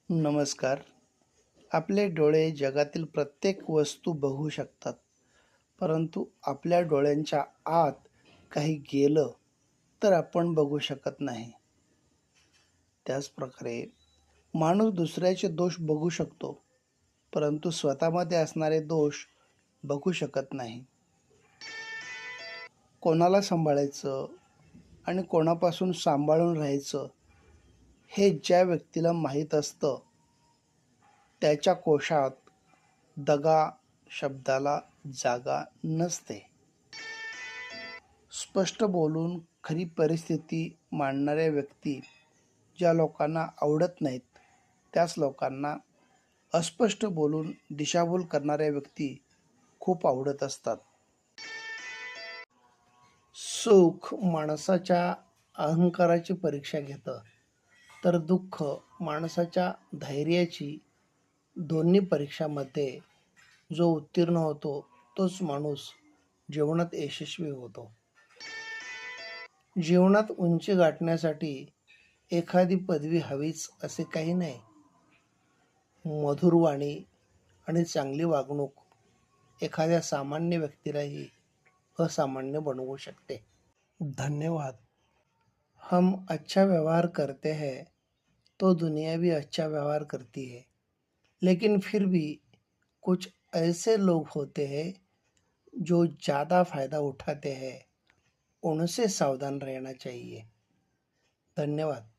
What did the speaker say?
नमस्कार. आपले डोळे जगातील प्रत्येक वस्तू बघू शकतात, परंतु आपल्या डोळ्यांच्या आत काही गेलं तर आपण बघू शकत नाही. त्याचप्रकारे माणूस दुसऱ्याचे दोष बघू शकतो, परंतु स्वतःमध्ये असणारे दोष बघू शकत नाही. कोणाला सांभाळायचं आणि कोणापासून सांभाळून राहायचं हे ज्या व्यक्तीला माहीत असतं, त्याच्या कोशात दगा शब्दाला जागा नसते. स्पष्ट बोलून खरी परिस्थिती मांडणाऱ्या व्यक्ती ज्या लोकांना आवडत नाहीत, त्याच लोकांना अस्पष्ट बोलून दिशाभूल करणाऱ्या व्यक्ती खूप आवडत असतात. सुख माणसाच्या अहंकाराची परीक्षा घेतं, तर दुःख माणसाच्या धैर्याची. दोन्ही परीक्षामध्ये जो उत्तीर्ण होतो तोच माणूस जीवनात यशस्वी होतो. जीवनात उंची गाठण्यासाठी एखादी पदवी हवीच असे काही नाही. मधुर वाणी आणि चांगली वागणूक एखाद्या सामान्य व्यक्तीलाही असामान्य बनवू शकते. धन्यवाद. हम अच्छा व्यवहार करते हैं तो दुनिया भी अच्छा व्यवहार करती है, लेकिन फिर भी कुछ ऐसे लोग होते हैं जो ज़्यादा फ़ायदा उठाते हैं. उनसे सावधान रहना चाहिए. धन्यवाद.